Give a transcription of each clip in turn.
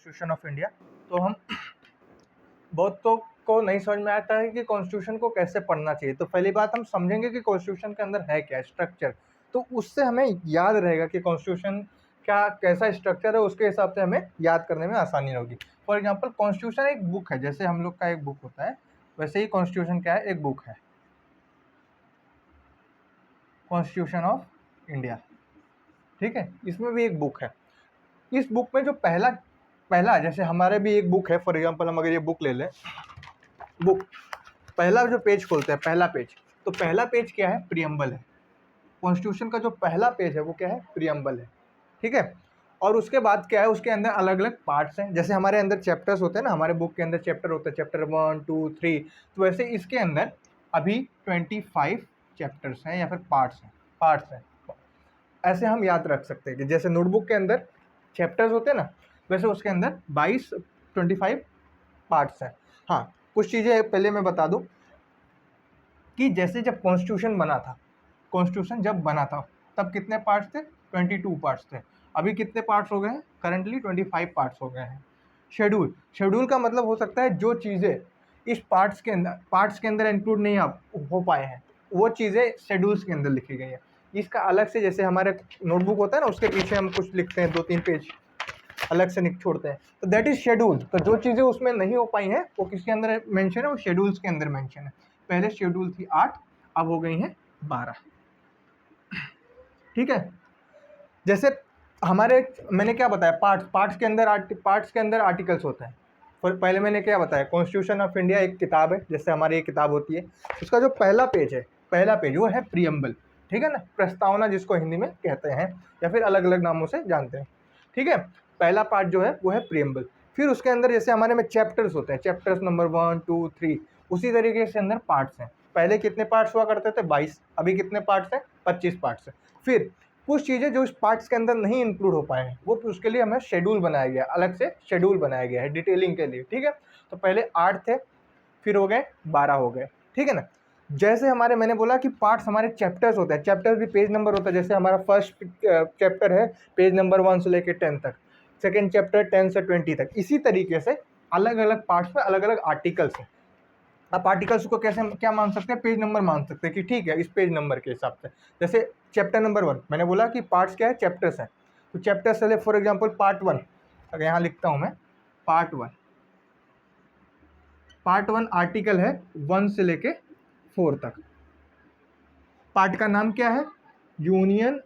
Constitution of India. तो हम बहुतों को नहीं समझ में आता है कि कॉन्स्टिट्यूशन को कैसे पढ़ना चाहिए। तो पहली बात हम समझेंगे कि कॉन्स्टिट्यूशन के अंदर है क्या स्ट्रक्चर, तो उससे हमें याद रहेगा कि कॉन्स्टिट्यूशन क्या कैसा स्ट्रक्चर है, उसके हिसाब से हमें याद करने में आसानी होगी। फॉर एग्जाम्पल कॉन्स्टिट्यूशन एक बुक है, जैसे हम लोग का एक बुक होता है वैसे ही कॉन्स्टिट्यूशन क्या है, एक बुक है, कॉन्स्टिट्यूशन ऑफ इंडिया। ठीक है, इसमें भी एक बुक है। इस बुक में जो पहला पहला जैसे हमारे भी एक बुक है, फॉर एग्जांपल हम अगर ये बुक ले लें, बुक पहला जो पेज खोलते हैं, पहला पेज, तो पहला पेज क्या है, प्रियम्बल है। कॉन्स्टिट्यूशन का जो पहला पेज है वो क्या है, प्रियम्बल है। ठीक है, और उसके बाद क्या है, उसके अंदर अलग अलग पार्ट्स हैं। जैसे हमारे अंदर चैप्टर्स होते हैं ना, हमारे बुक के अंदर चैप्टर होते हैं, चैप्टर 1 2 3, तो वैसे इसके अंदर अभी 25 चैप्टर्स हैं या फिर पार्ट्स हैं। ऐसे हम याद रख सकते हैं कि जैसे नोटबुक के अंदर चैप्टर्स होते हैं ना, वैसे उसके अंदर 25 पार्ट्स हैं। हाँ, कुछ चीज़ें पहले मैं बता दूं कि जैसे जब कॉन्स्टिट्यूशन जब बना था तब कितने पार्ट्स थे, 22 पार्ट्स थे। अभी कितने पार्ट्स हो गए हैं, करंटली 25 पार्ट्स हो गए हैं। शेड्यूल का मतलब हो सकता है जो चीज़ें इस पार्ट्स के अंदर इंक्लूड नहीं हो पाए हैं, वो चीज़ें शेड्यूल्स के अंदर लिखी गई है। इसका अलग से, जैसे हमारे नोटबुक होता है ना, उसके पीछे हम कुछ लिखते हैं, 2-3 पेज अलग से छोड़ते हैं, तो दैट इज शेड्यूल। तो जो चीज़ें उसमें नहीं हो पाई हैं वो किसके अंदर मेंशन है, वो शेड्यूल्स के अंदर मेंशन है। पहले शेड्यूल थी 8, अब हो गई हैं 12। ठीक है, जैसे हमारे मैंने क्या बताया, पार्ट्स के अंदर आर्टिकल्स होते हैं। पहले मैंने क्या बताया, कॉन्स्टिट्यूशन ऑफ इंडिया एक किताब है, जैसे हमारी एक किताब होती है, उसका जो पहला पेज वो है प्रियम्बल। ठीक है ना, प्रस्तावना जिसको हिंदी में कहते हैं या फिर अलग अलग नामों से जानते हैं। ठीक है, पहला पार्ट जो है वो है प्रियम्बल। फिर उसके अंदर जैसे हमारे में चैप्टर्स होते हैं, चैप्टर्स नंबर 1 2 3, उसी तरीके से अंदर पार्ट्स हैं। पहले कितने पार्ट्स हुआ करते थे, 22, अभी कितने पार्ट्स हैं, 25 पार्ट्स हैं। फिर कुछ चीज़ें जो इस पार्ट्स के अंदर नहीं इंक्लूड हो पाए हैं, वो उसके लिए हमें शेड्यूल बनाया गया, अलग से शेड्यूल बनाया गया है डिटेलिंग के लिए। ठीक है, तो पहले 8 थे, फिर हो गए 12 हो गए। ठीक है ना, जैसे मैंने बोला कि पार्ट्स हमारे चैप्टर्स होते हैं, चैप्टर्स भी पेज नंबर होता है। जैसे हमारा फर्स्ट चैप्टर है पेज नंबर 1 से लेकर 10 तक, सेकेंड चैप्टर 10 से 20 तक। इसी तरीके से अलग अलग पार्ट्स में अलग अलग आर्टिकल्स हैं। आप आर्टिकल्स को कैसे क्या मान सकते हैं, पेज नंबर मान सकते हैं कि ठीक है इस पेज नंबर के हिसाब से। जैसे चैप्टर नंबर 1, मैंने बोला कि पार्ट्स क्या है, चैप्टर्स हैं, तो चैप्टर्स चले फॉर एग्जांपल पार्ट 1, अगर यहाँ लिखता हूँ मैं पार्ट 1 आर्टिकल है 1 से लेके 4 तक। पार्ट का नाम क्या है, यूनियन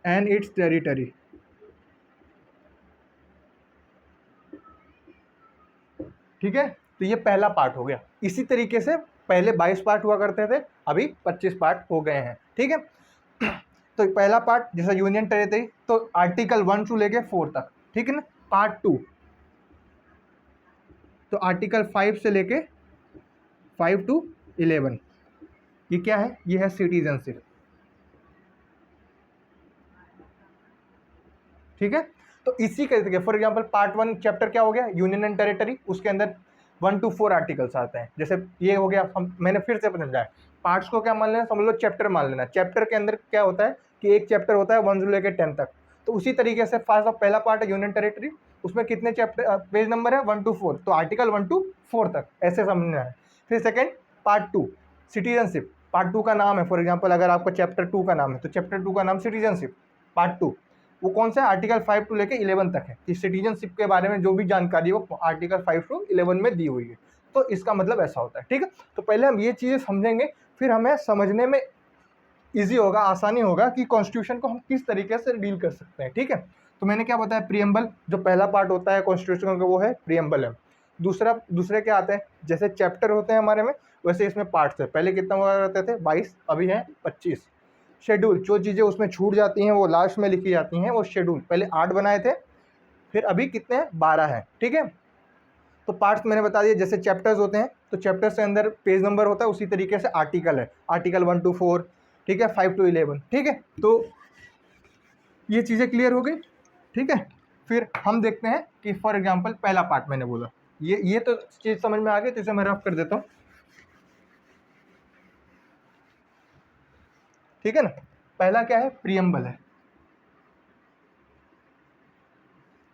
एंड इट्स टेरिटरी। ठीक है, तो ये पहला पार्ट हो गया। इसी तरीके से पहले 22 पार्ट हुआ करते थे, अभी 25 पार्ट हो गए हैं। ठीक है, तो पहला पार्ट जैसा यूनियन टेरिटरी, तो आर्टिकल 1 से लेके 4 तक। ठीक है ना, पार्ट 2 तो आर्टिकल 5 से लेके 5 to 11, ये क्या है, ये है सिटीजनशिप। ठीक है, तो इसी के फॉर एग्जांपल पार्ट 1 चैप्टर क्या हो गया, यूनियन एंड टेरिटरी, उसके अंदर 1 to 4 आर्टिकल्स आते हैं। जैसे ये हो गया, मैंने फिर से समझाया, पार्ट्स को क्या मान लेना, समझ लो चैप्टर मान लेना। चैप्टर के अंदर क्या होता है कि एक चैप्टर होता है 1 से लेकर 10 तक, तो उसी तरीके से पहला पार्ट है यूनियन टेरिटरी, उसमें कितने चैप्टर पेज नंबर है 1 to 4, तो आर्टिकल 1 to 4 तक, ऐसे समझना है। फिर सेकेंड पार्ट 2 सिटीजनशिप, पार्ट 2 का नाम है, फॉर एग्जाम्पल अगर आपका चैप्टर 2 का नाम है तो चैप्टर 2 का नाम सिटीजनशिप। पार्ट 2 वो कौन सा है, आर्टिकल 5 to लेके 11 तक है, कि सिटीजनशिप के बारे में जो भी जानकारी वो आर्टिकल 5 to 11 में दी हुई है। तो इसका मतलब ऐसा होता है। ठीक है, तो पहले हम ये चीज़ें समझेंगे, फिर हमें समझने में ईजी होगा, आसानी होगा कि कॉन्स्टिट्यूशन को हम किस तरीके से डील कर सकते हैं। ठीक है, तो मैंने क्या बताया, प्रियम्बल जो पहला पार्ट होता है कॉन्स्टिट्यूशन का वो है प्रियम्बल है। दूसरे क्या आते हैं, जैसे चैप्टर होते हैं हमारे में, वैसे इसमें पार्ट्स है। पहले कितना हुआ करते थे, 22, अभी है 25। शेड्यूल, जो चीज़ें उसमें छूट जाती हैं वो लास्ट में लिखी जाती हैं, वो शेड्यूल। पहले 8 बनाए थे, फिर अभी कितने हैं, 12 हैं। ठीक है, तो पार्ट्स मैंने बता दिया। जैसे चैप्टर्स होते हैं तो चैप्टर्स के अंदर पेज नंबर होता है, उसी तरीके से आर्टिकल है, आर्टिकल 1 to 4, ठीक है, 5 to 11। ठीक है, तो ये चीज़ें क्लियर हो गई। ठीक है, फिर हम देखते हैं कि फॉर एग्जाम्पल पहला पार्ट मैंने बोला, ये तो चीज़ समझ में आ गई, तो इसे मैं रफ कर देता हूँ। ठीक है ना, पहला क्या है, प्रियम्बल है।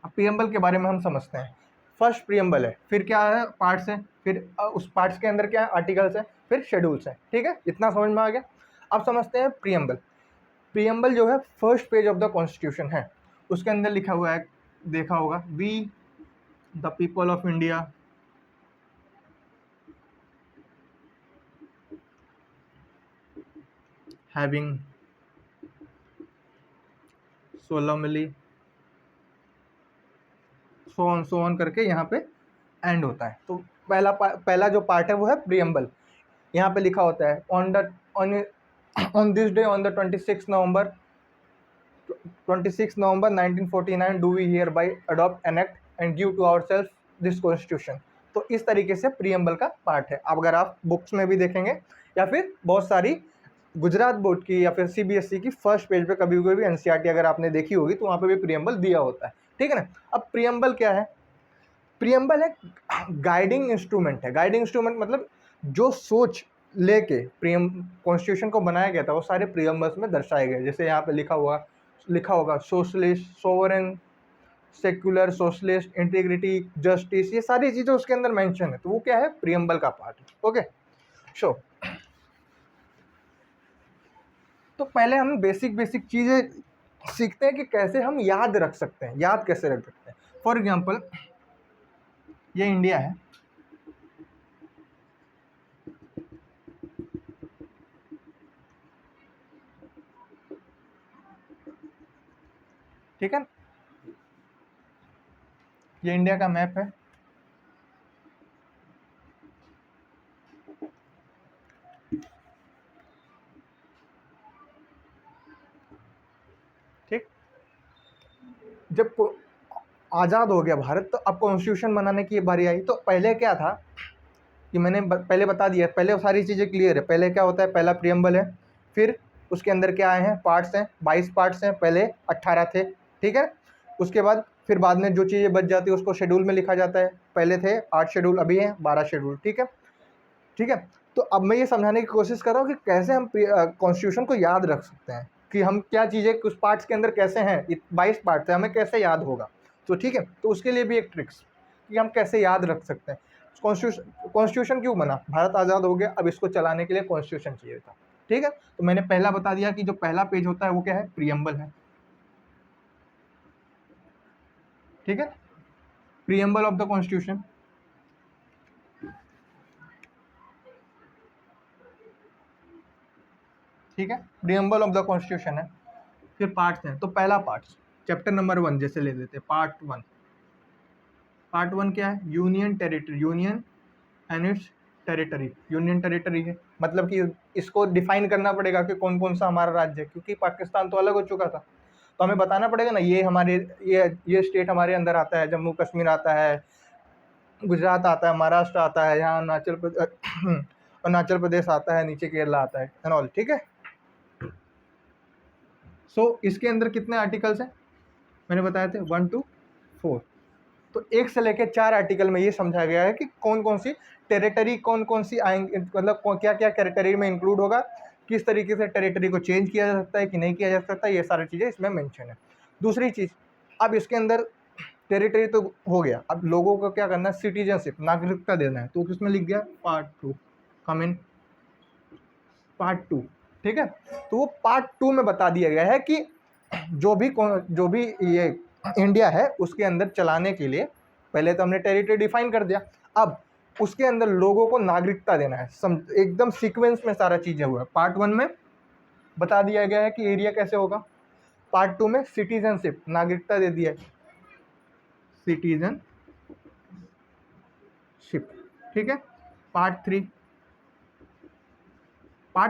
प्रियम्बल के बारे में हम समझते हैं। फर्स्ट प्रियम्बल है, फिर क्या है, पार्ट्स है, फिर उस पार्ट्स के अंदर क्या है, आर्टिकल्स है, फिर शेड्यूल्स है। ठीक है, इतना समझ में आ गया। अब समझते हैं प्रियम्बल। प्रियम्बल जो है first page of the constitution है, उसके अंदर लिखा हुआ है, देखा होगा, we the people of India having solemnly so on करके यहाँ पे एंड होता है। तो पहला जो पार्ट है वो है प्रियम्बल। यहाँ पे लिखा होता है on this day on the 26 November 1949 do we hereby adopt an act and give to our self this constitution. तो इस तरीके से प्रियम्बल का पार्ट है। अब अगर आप बुक्स में भी देखेंगे या फिर बहुत सारी गुजरात बोर्ड की या फिर सीबीएसई की फर्स्ट पेज पे कभी कोई भी एनसीईआरटी अगर आपने देखी होगी तो वहाँ पे भी प्रियम्बल दिया होता है। ठीक है ना। अब प्रियम्बल क्या है, प्रियम्बल एक गाइडिंग इंस्ट्रूमेंट है। गाइडिंग इंस्ट्रूमेंट मतलब जो सोच लेके कॉन्स्टिट्यूशन को बनाया गया था वो सारे प्रियम्बल्स में दर्शाए गए। जैसे यहाँ पे लिखा होगा socialist, sovereign, secular, socialist, integrity, justice, ये सारी चीज़ें उसके अंदर मेंशन है। तो वो क्या है, प्रियम्बल का पार्ट है। ओके, सो तो पहले हम बेसिक चीज़ें सीखते हैं कि कैसे हम याद रख सकते हैं, याद कैसे रख सकते हैं। फॉर एग्जाम्पल ये इंडिया है, ठीक है, ये इंडिया का मैप है। ठीक, जब आज़ाद हो गया भारत तो अब कॉन्स्टिट्यूशन बनाने की बारी आई। तो पहले क्या था कि मैंने पहले बता दिया, पहले सारी चीज़ें क्लियर है। पहले क्या होता है, पहला प्रियम्बल है, फिर उसके अंदर क्या आए हैं, पार्ट्स हैं, 22 पार्ट्स हैं, पहले 18 थे। ठीक है, उसके बाद फिर बाद में जो चीज़ें बच जाती है उसको शेड्यूल में लिखा जाता है। पहले थे 8 शेड्यूल, अभी है 12 शेड्यूल। ठीक है, ठीक है। तो अब मैं ये समझाने की कोशिश कर रहा हूँ कि कैसे हम कॉन्स्टिट्यूशन को याद रख सकते हैं, कि हम क्या चीज़ें कुछ पार्ट्स के अंदर कैसे हैं, 22 पार्ट्स हैं, हमें कैसे याद होगा। तो ठीक है, तो उसके लिए भी एक ट्रिक्स कि हम कैसे याद रख सकते हैं। कॉन्स्टिट्यूशन क्यों बना, भारत आज़ाद हो गया, अब इसको चलाने के लिए कॉन्स्टिट्यूशन चाहिए था। ठीक है, तो मैंने पहला बता दिया कि जो पहला पेज होता है वो क्या है, प्रियम्बल है। ठीक है, प्रियम्बल ऑफ द कॉन्स्टिट्यूशन। ठीक है, प्रियम्बल ऑफ द कॉन्स्टिट्यूशन है, फिर पार्ट्स हैं। तो पहला पार्ट चैप्टर नंबर 1 जैसे ले लेते, पार्ट 1। पार्ट 1 क्या है, union territory, union and it's territory. Union territory है मतलब कि इसको डिफाइन करना पड़ेगा कि कौन कौन सा हमारा राज्य है, क्योंकि पाकिस्तान तो अलग हो चुका था। तो हमें बताना पड़ेगा ना, ये हमारे ये स्टेट हमारे अंदर आता है, जम्मू कश्मीर आता है, गुजरात आता है, महाराष्ट्र आता है, यहाँ अरुणाचल प्रदेश आता है, नीचे केरला आता है एंड ऑल। ठीक है, सो इसके अंदर कितने आर्टिकल्स हैं, मैंने बताए थे 1 to 4। तो 1 से लेकर 4 आर्टिकल में ये समझा गया है कि कौन कौन सी टेरिटरी, कौन कौन सी आएंगे, मतलब क्या क्या टेरिटरी में इंक्लूड होगा, किस तरीके से टेरिटरी को चेंज किया जा सकता है कि नहीं किया जा सकता, ये सारी चीज़ें इसमें मेंशन है। दूसरी चीज़, अब इसके अंदर टेरिटरी तो हो गया, अब लोगों को क्या करना है, सिटीजनशिप, नागरिकता देना है। तो किसमें लिख गया, पार्ट 2, कम इन पार्ट 2। ठीक है, तो वो पार्ट 2 में बता दिया गया है कि जो भी ये इंडिया है उसके अंदर चलाने के लिए पहले तो हमने टेरिटरी डिफाइन कर दिया, अब उसके अंदर लोगों को नागरिकता देना है। एकदम सीक्वेंस में सारा चीज़ें हुआ है। पार्ट 1 में बता दिया गया है कि एरिया कैसे होगा, पार्ट 2 में सिटीजनशिप, नागरिकता दे दिया है, सिटीजनशिप। ठीक है, पार्ट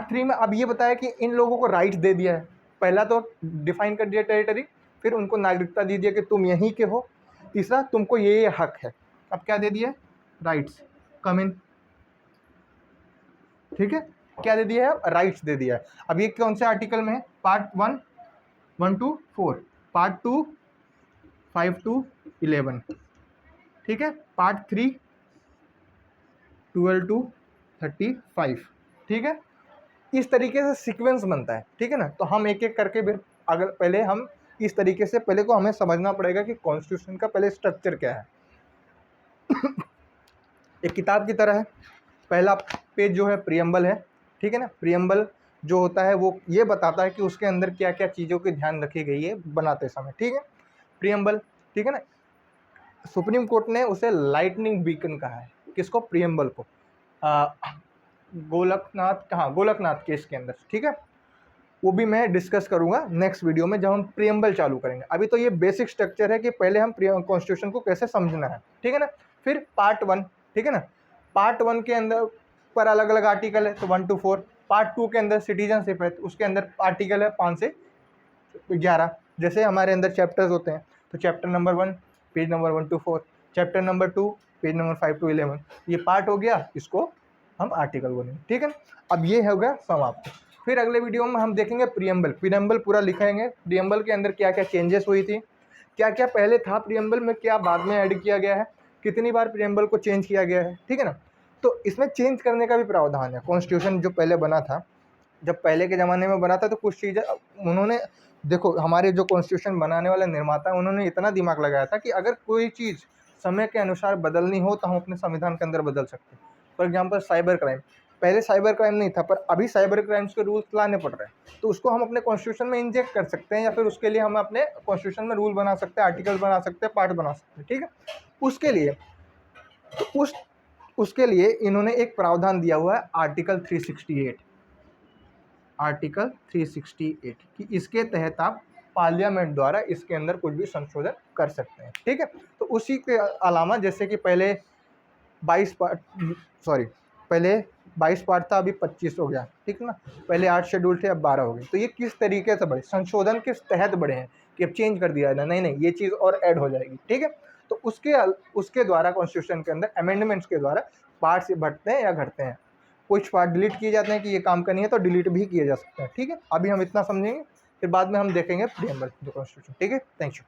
3 में अब ये बताया कि इन लोगों को राइट्स दे दिया है। पहला तो डिफाइन कर दिया टेरिटरी, फिर उनको नागरिकता दे दिया कि तुम यहीं के हो। तीसरा, तुमको ये हक है। अब क्या दे दिया, राइट्स, कम इन। ठीक है, क्या दे दिया है, राइट्स दे दिया है। अब ये कौन से आर्टिकल में है, पार्ट 1 1 to 4, पार्ट 2 5 to 11। ठीक है, पार्ट 3 12 to 35। ठीक है, इस तरीके से सीक्वेंस बनता है। ठीक है ना, तो हम एक एक करके फिर अगर पहले हम इस तरीके से पहले को हमें समझना पड़ेगा कि कॉन्स्टिट्यूशन का पहले स्ट्रक्चर क्या है। एक किताब की तरह है, पहला पेज जो है प्रियम्बल है, ठीक है ना। प्रियम्बल जो होता है वो ये बताता है कि उसके अंदर क्या क्या चीज़ों की ध्यान रखी गई है बनाते समय, ठीक है, प्रियम्बल, ठीक है ना। सुप्रीम कोर्ट ने उसे लाइटनिंग बीकन कहा है, किसको, प्रियम्बल को, गोलकनाथ केस के अंदर, ठीक है। वो भी मैं डिस्कस करूंगा नेक्स्ट वीडियो में जब हम प्रियम्बल चालू करेंगे। अभी तो ये बेसिक स्ट्रक्चर है कि पहले हम कॉन्स्टिट्यूशन को कैसे समझना है, ठीक है ना। फिर पार्ट 1, ठीक है ना, पार्ट 1 के अंदर पर अलग अलग आर्टिकल है, तो 1 to 4। पार्ट 2 के अंदर सिटीजनशिप है, उसके अंदर आर्टिकल है 5 से 11। जैसे हमारे अंदर चैप्टर्स होते हैं, तो chapter number 1 page number 1 to 4, chapter number 2 page number 5 to 11, ये पार्ट हो गया, इसको हम आर्टिकल बोलेंगे, ठीक है। अब ये हो गया समाप्त। फिर अगले वीडियो में हम देखेंगे प्रियम्बल, प्रियम्बल पूरा लिखेंगे, प्रियम्बल के अंदर क्या क्या चेंजेस हुई थी, क्या क्या पहले था प्रियम्बल में, क्या बाद में ऐड किया गया है, कितनी बार प्रियम्बल को चेंज किया गया है, ठीक है ना। तो इसमें चेंज करने का भी प्रावधान है। कॉन्स्टिट्यूशन जो पहले बना था, जब पहले के ज़माने में बना था, तो कुछ चीज़ें उन्होंने, देखो हमारे जो कॉन्स्टिट्यूशन बनाने वाले निर्माता हैं, उन्होंने इतना दिमाग लगाया था कि अगर कोई चीज़ समय के अनुसार बदलनी हो तो हम अपने संविधान के अंदर बदल सकते हैं। फॉर एग्जांपल साइबर क्राइम, पहले साइबर क्राइम नहीं था, पर अभी साइबर क्राइम्स के रूल्स लाने पड़ रहे हैं, तो उसको हम अपने कॉन्स्टिट्यूशन में इंजेक्ट कर सकते हैं, या फिर उसके लिए हम अपने कॉन्स्टिट्यूशन में रूल बना सकते हैं, आर्टिकल बना सकते हैं, पार्ट बना सकते हैं, ठीक है। उसके लिए तो उसके लिए इन्होंने एक प्रावधान दिया हुआ है आर्टिकल 368, आर्टिकल 368 कि इसके तहत आप पार्लियामेंट द्वारा इसके अंदर कुछ भी संशोधन कर सकते हैं, ठीक है। तो उसी के अलावा जैसे कि पहले 22 पार्ट, सॉरी पहले 22 पार्ट था, अभी 25 हो गया, ठीक है ना। पहले 8 शेड्यूल थे, अब 12 हो गए। तो ये किस तरीके से बढ़े, संशोधन किस तहत बढ़े हैं कि अब चेंज कर दिया है, नहीं ये चीज़ और ऐड हो जाएगी, ठीक है। तो उसके द्वारा कॉन्स्टिट्यूशन के अंदर अमेंडमेंट्स के द्वारा पार्ट्स बढ़ते हैं या घटते हैं, कुछ पार्ट डिलीट किए जाते हैं कि ये काम का नहीं है, तो डिलीट भी किए जा सकते हैं, ठीक है। अभी हम इतना समझेंगे, फिर बाद में हम देखेंगे प्रियम्बल जो कॉन्स्टिट्यूशन, ठीक है। Thank you.